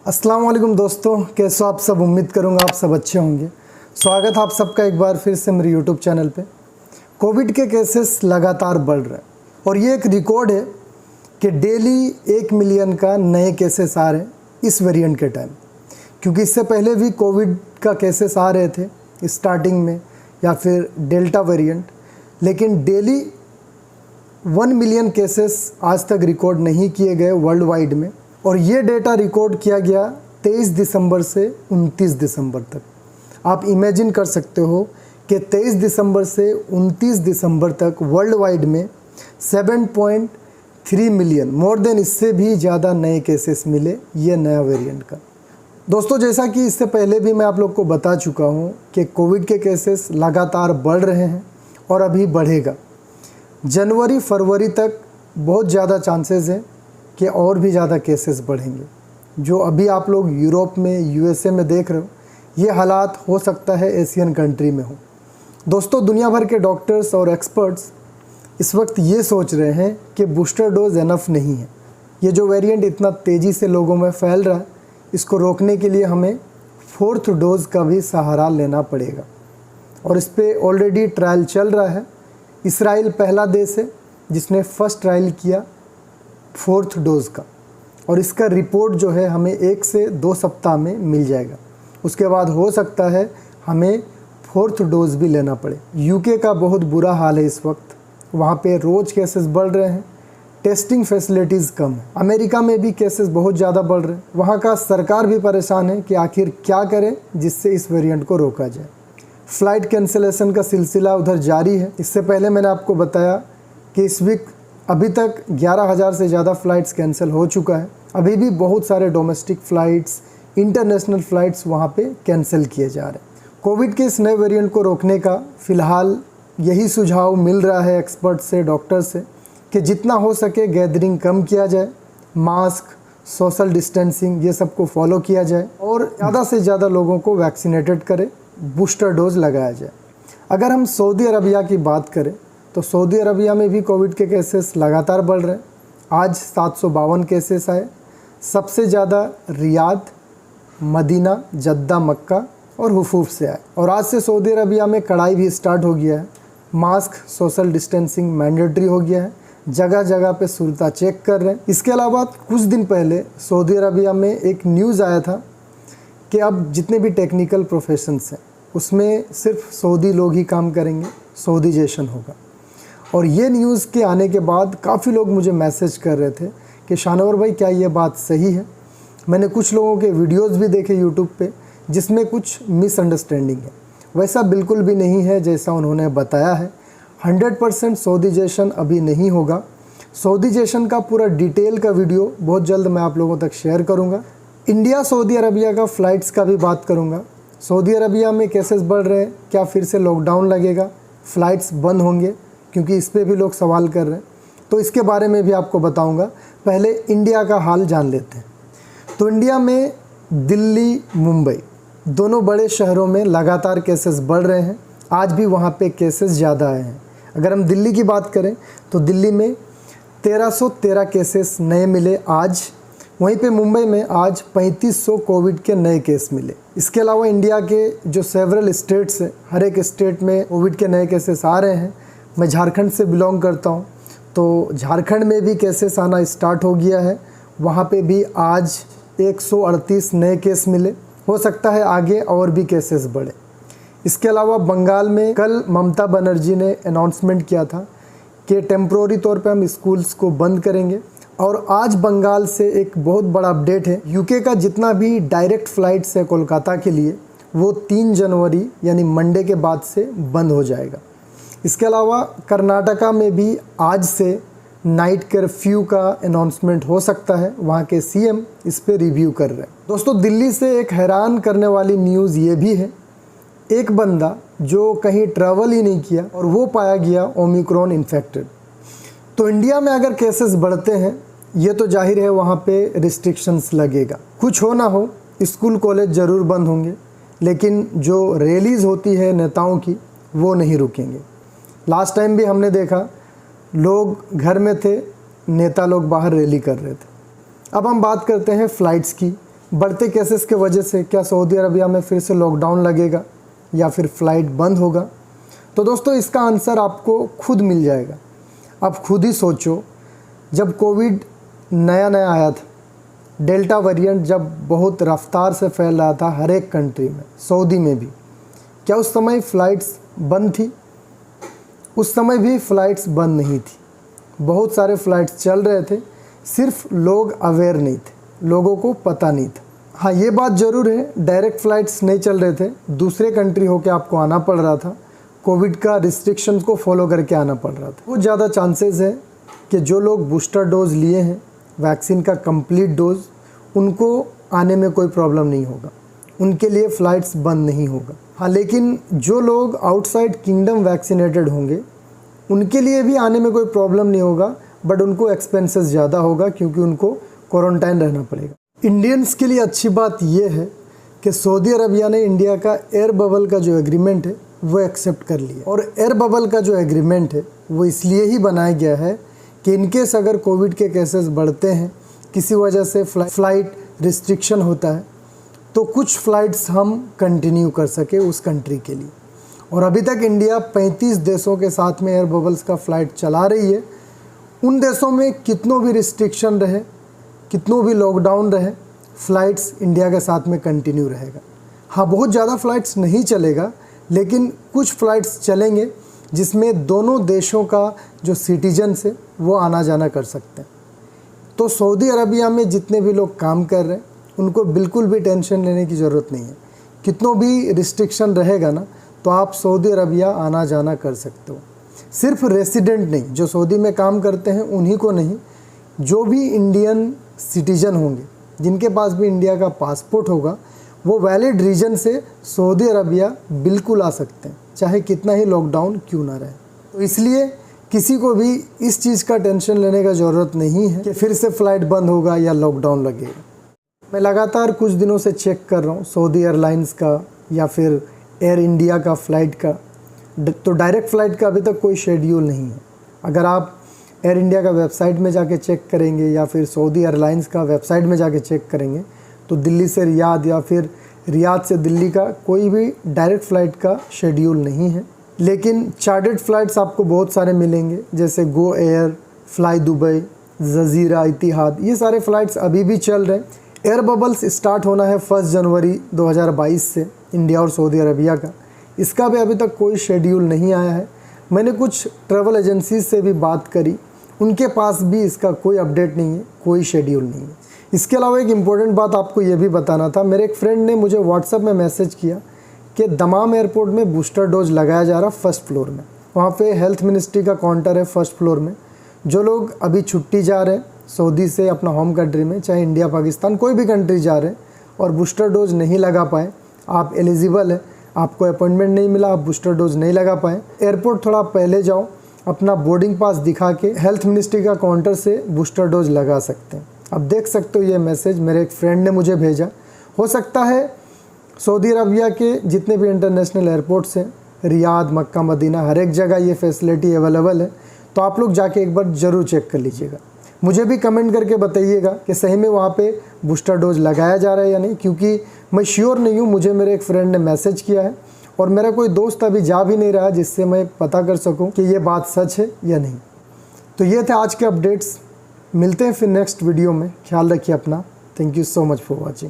अस्सलाम वालेकुम दोस्तों, कैसे हो आप सब। उम्मीद करूँगा आप सब अच्छे होंगे। स्वागत है आप सबका एक बार फिर से मेरे यूट्यूब चैनल पे। कोविड के केसेस लगातार बढ़ रहे हैं और ये एक रिकॉर्ड है कि डेली 1 मिलियन का नए केसेस आ रहे हैं इस वेरिएंट के टाइम। क्योंकि इससे पहले भी कोविड का केसेस आ रहे थे स्टार्टिंग में या फिर डेल्टा वेरिएंट, लेकिन डेली 1 मिलियन केसेस आज तक रिकॉर्ड नहीं किए गए वर्ल्ड वाइड में। और ये डेटा रिकॉर्ड किया गया 23 दिसंबर से 29 दिसंबर तक। आप इमेजिन कर सकते हो कि 23 दिसंबर से 29 दिसंबर तक वर्ल्ड वाइड में 7.3 मिलियन, मोर देन इससे भी ज़्यादा नए केसेस मिले ये नया वेरिएंट का। दोस्तों, जैसा कि इससे पहले भी मैं आप लोग को बता चुका हूँ कि कोविड के केसेस लगातार बढ़ रहे हैं और अभी बढ़ेगा। जनवरी फरवरी तक बहुत ज़्यादा चांसेस हैं कि और भी ज़्यादा केसेस बढ़ेंगे। जो अभी आप लोग यूरोप में, यूएसए में देख रहे हो, ये हालात हो सकता है एशियन कंट्री में हो। दोस्तों, दुनिया भर के डॉक्टर्स और एक्सपर्ट्स इस वक्त ये सोच रहे हैं कि बूस्टर डोज एनफ नहीं है। ये जो वेरिएंट इतना तेज़ी से लोगों में फैल रहा है, इसको रोकने के लिए हमें 4th डोज का भी सहारा लेना पड़ेगा। और इस पर ऑलरेडी ट्रायल चल रहा है। इसराइल पहला देश है जिसने फर्स्ट ट्रायल किया 4th डोज़ का, और इसका रिपोर्ट जो है हमें 1 से 2 सप्ताह में मिल जाएगा। उसके बाद हो सकता है हमें 4th डोज़ भी लेना पड़े। यूके का बहुत बुरा हाल है इस वक्त। वहाँ पे रोज़ केसेस बढ़ रहे हैं, टेस्टिंग फैसिलिटीज़ कम है। अमेरिका में भी केसेस बहुत ज़्यादा बढ़ रहे हैं। वहाँ का सरकार भी परेशान है कि आखिर क्या करें जिससे इस वेरिएंट को रोका जाए। फ़्लाइट कैंसिलेशन का सिलसिला उधर जारी है। इससे पहले मैंने आपको बताया कि इस वीक अभी तक 11,000 से ज़्यादा फ़्लाइट्स कैंसिल हो चुका है। अभी भी बहुत सारे डोमेस्टिक फ़्लाइट्स, इंटरनेशनल फ़्लाइट्स वहाँ पे कैंसिल किए जा रहे हैं। कोविड के इस नए वेरिएंट को रोकने का फ़िलहाल यही सुझाव मिल रहा है एक्सपर्ट से, डॉक्टर से, कि जितना हो सके गैदरिंग कम किया जाए, मास्क, सोशल डिस्टेंसिंग ये सब को फॉलो किया जाए और ज़्यादा से ज़्यादा लोगों को वैक्सीनेटेड करें, बूस्टर डोज लगाया जाए। अगर हम सऊदी अरबिया की बात करें तो सऊदी अरबिया में भी कोविड के केसेस लगातार बढ़ रहे हैं। आज 752 केसेस आए। सबसे ज़्यादा रियाद, मदीना, जद्दा, मक्का और हुफूफ से आए। और आज से सऊदी अरबिया में कड़ाई भी स्टार्ट हो गया है। मास्क, सोशल डिस्टेंसिंग मैंडेटरी हो गया है। जगह जगह पे सूरता चेक कर रहे हैं। इसके अलावा कुछ दिन पहले सऊदी अरबिया में एक न्यूज़ आया था कि अब जितने भी टेक्निकल प्रोफेशंस हैं उसमें सिर्फ सऊदी लोग ही काम करेंगे, सऊदीजेशन होगा। और ये न्यूज़ के आने के बाद काफ़ी लोग मुझे मैसेज कर रहे थे कि शानवर भाई क्या ये बात सही है। मैंने कुछ लोगों के वीडियोस भी देखे यूट्यूब पे जिसमें कुछ मिसअंडरस्टैंडिंग है। वैसा बिल्कुल भी नहीं है जैसा उन्होंने बताया है। 100% सऊदीजेशन अभी नहीं होगा। सऊदीजेशन का पूरा डिटेल का वीडियो बहुत जल्द मैं आप लोगों तक शेयर करूँगा। इंडिया सऊदी अरबिया का फ़्लाइट्स का भी बात करूँगा। सऊदी अरबिया में केसेस बढ़ रहे हैं, क्या फिर से लॉकडाउन लगेगा, फ़्लाइट्स बंद होंगे, क्योंकि इस पे भी लोग सवाल कर रहे हैं। तो इसके बारे में भी आपको बताऊंगा। पहले इंडिया का हाल जान लेते हैं। तो इंडिया में दिल्ली, मुंबई दोनों बड़े शहरों में लगातार केसेस बढ़ रहे हैं। आज भी वहाँ पे केसेस ज़्यादा आए हैं। अगर हम दिल्ली की बात करें तो दिल्ली में 1313 केसेस नए मिले आज। वहीं पे मुंबई में आज 3500 कोविड के नए केस मिले। इसके अलावा इंडिया के जो सेवरल स्टेट्स हैं, हर एक स्टेट में कोविड के नए केसेस आ रहे हैं। मैं झारखंड से बिलोंग करता हूं, तो झारखंड में भी केसेस आना स्टार्ट हो गया है। वहां पे भी आज 138 नए केस मिले। हो सकता है आगे और भी केसेस बढ़े। इसके अलावा बंगाल में कल ममता बनर्जी ने अनाउंसमेंट किया था कि टेम्प्रोरी तौर पे हम स्कूल्स को बंद करेंगे। और आज बंगाल से एक बहुत बड़ा अपडेट है। यूके का जितना भी डायरेक्ट फ़्लाइट्स है कोलकाता के लिए, वो 3 जनवरी यानी मंडे के बाद से बंद हो जाएगा। इसके अलावा कर्नाटका में भी आज से नाइट कर्फ्यू का अनाउंसमेंट हो सकता है। वहाँ के सीएम इस पे रिव्यू कर रहे हैं। दोस्तों, दिल्ली से एक हैरान करने वाली न्यूज़ ये भी है। एक बंदा जो कहीं ट्रैवल ही नहीं किया और वो पाया गया ओमिक्रॉन इन्फेक्टेड। तो इंडिया में अगर केसेस बढ़ते हैं, ये तो जाहिर है वहाँ पे रिस्ट्रिक्शंस लगेगा। कुछ हो ना हो, स्कूल कॉलेज ज़रूर बंद होंगे, लेकिन जो रैलीज़ होती है नेताओं की वो नहीं रुकेंगे। लास्ट टाइम भी हमने देखा लोग घर में थे, नेता लोग बाहर रैली कर रहे थे। अब हम बात करते हैं फ़्लाइट्स की बढ़ते केसेस के वजह से क्या सऊदी अरबिया में फिर से लॉकडाउन लगेगा या फिर फ़्लाइट बंद होगा? तो दोस्तों इसका आंसर आपको खुद मिल जाएगा। आप खुद ही सोचो, जब कोविड नया नया आया था, डेल्टा वेरिएंट जब बहुत रफ्तार से फैल रहा था हर एक कंट्री में, सऊदी में भी, क्या उस समय फ़्लाइट्स बंद थी? उस समय भी फ़्लाइट्स बंद नहीं थी। बहुत सारे फ़्लाइट्स चल रहे थे, सिर्फ लोग अवेयर नहीं थे, लोगों को पता नहीं था। हाँ, ये बात ज़रूर है, डायरेक्ट फ़्लाइट्स नहीं चल रहे थे, दूसरे कंट्री होके आपको आना पड़ रहा था, कोविड का रिस्ट्रिक्शंस को फॉलो करके आना पड़ रहा था। बहुत ज़्यादा चांसेस है कि जो लोग बूस्टर डोज लिए हैं, वैक्सीन का कंप्लीट डोज, उनको आने में कोई प्रॉब्लम नहीं होगा, उनके लिए फ़्लाइट्स बंद नहीं होगा। हाँ, लेकिन जो लोग आउटसाइड किंगडम वैक्सीनेटेड होंगे, उनके लिए भी आने में कोई प्रॉब्लम नहीं होगा, बट उनको एक्सपेंसेस ज़्यादा होगा क्योंकि उनको क्वारंटाइन रहना पड़ेगा। इंडियंस के लिए अच्छी बात यह है कि सऊदी अरबिया ने इंडिया का एयर बबल का जो एग्रीमेंट है वो एक्सेप्ट कर लिया। और एयर बबल का जो एग्रीमेंट है वो इसलिए ही बनाया गया है कि इनकेस अगर कोविड के केसेस बढ़ते हैं, किसी वजह से फ़्लाइट रिस्ट्रिक्शन होता है, तो कुछ फ़्लाइट्स हम कंटिन्यू कर सके उस कंट्री के लिए। और अभी तक इंडिया 35 देशों के साथ में एयर बबल्स का फ़्लाइट चला रही है। उन देशों में कितनों भी रिस्ट्रिक्शन रहे, कितनों भी लॉकडाउन रहे, फ़्लाइट्स इंडिया के साथ में कंटिन्यू रहेगा। हाँ, बहुत ज़्यादा फ़्लाइट्स नहीं चलेगा, लेकिन कुछ फ़्लाइट्स चलेंगे जिसमें दोनों देशों का जो सिटीजन्स है वो आना जाना कर सकते हैं। तो सऊदी अरबिया में जितने भी लोग काम कर रहे हैं उनको बिल्कुल भी टेंशन लेने की ज़रूरत नहीं है। कितनों भी रिस्ट्रिक्शन रहेगा ना, तो आप सऊदी अरबिया आना जाना कर सकते हो। सिर्फ रेसिडेंट नहीं, जो सऊदी में काम करते हैं उन्हीं को नहीं, जो भी इंडियन सिटीजन होंगे, जिनके पास भी इंडिया का पासपोर्ट होगा, वो वैलिड रीजन से सऊदी अरबिया बिल्कुल आ सकते हैं, चाहे कितना ही लॉकडाउन क्यों ना रहे। तो इसलिए किसी को भी इस चीज़ का टेंशन लेने का ज़रूरत नहीं है कि फिर से फ़्लाइट बंद होगा या लॉकडाउन लगेगा। मैं लगातार कुछ दिनों से चेक कर रहा हूँ सऊदी एयरलाइंस का या फिर एयर इंडिया का फ़्लाइट का, तो डायरेक्ट फ़्लाइट का अभी तक कोई शेड्यूल नहीं है। अगर आप एयर इंडिया का वेबसाइट में जाके चेक करेंगे या फिर सऊदी एयरलाइंस का वेबसाइट में जाके चेक करेंगे, तो दिल्ली से रियाद या फिर रियाद से दिल्ली का कोई भी डायरेक्ट फ़्लाइट का शेड्यूल नहीं है। लेकिन चार्टर्ड फ़्लाइट्स आपको बहुत सारे मिलेंगे, जैसे Go Air, fly Dubai, Jazeera, Etihad, ये सारे फ़्लाइट्स अभी भी चल रहे हैं। एयर बबल्स स्टार्ट होना है 1 जनवरी 2022 से इंडिया और सऊदी अरबिया का। इसका भी अभी तक कोई शेड्यूल नहीं आया है। मैंने कुछ ट्रैवल एजेंसीज से भी बात करी, उनके पास भी इसका कोई अपडेट नहीं है, कोई शेड्यूल नहीं है। इसके अलावा एक इम्पॉर्टेंट बात आपको ये भी बताना था, मेरे एक फ्रेंड ने मुझे व्हाट्सएप में मैसेज किया कि दमाम एयरपोर्ट में बूस्टर डोज लगाया जा रहा फर्स्ट फ्लोर में। वहाँ पे हेल्थ मिनिस्ट्री का काउंटर है फर्स्ट फ्लोर में। जो लोग अभी छुट्टी जा रहे हैं सऊदी से अपना होम कंट्री में, चाहे इंडिया, पाकिस्तान, कोई भी कंट्री जा रहे हैं और बूस्टर डोज नहीं लगा पाए, आप एलिजिबल है, आपको अपॉइंटमेंट नहीं मिला, आप बूस्टर डोज नहीं लगा पाए, एयरपोर्ट थोड़ा पहले जाओ, अपना बोर्डिंग पास दिखा के हेल्थ मिनिस्ट्री का काउंटर से बूस्टर डोज लगा सकते हैं। अब देख सकते हो ये मैसेज मेरे एक फ्रेंड ने मुझे भेजा। हो सकता है सऊदी अरबिया के जितने भी इंटरनेशनल एयरपोर्ट्स हैं, रियाद, मक्का, मदीना, हर एक जगह ये फैसिलिटी अवेलेबल है। तो आप लोग जाके एक बार ज़रूर चेक कर लीजिएगा। मुझे भी कमेंट करके बताइएगा कि सही में वहाँ पे बूस्टर डोज लगाया जा रहा है या नहीं, क्योंकि मैं श्योर नहीं हूँ। मुझे मेरे एक फ्रेंड ने मैसेज किया है और मेरा कोई दोस्त अभी जा भी नहीं रहा जिससे मैं पता कर सकूँ कि ये बात सच है या नहीं। तो ये थे आज के अपडेट्स। मिलते हैं फिर नेक्स्ट वीडियो में। ख्याल रखिए अपना। Thank you so much for watching.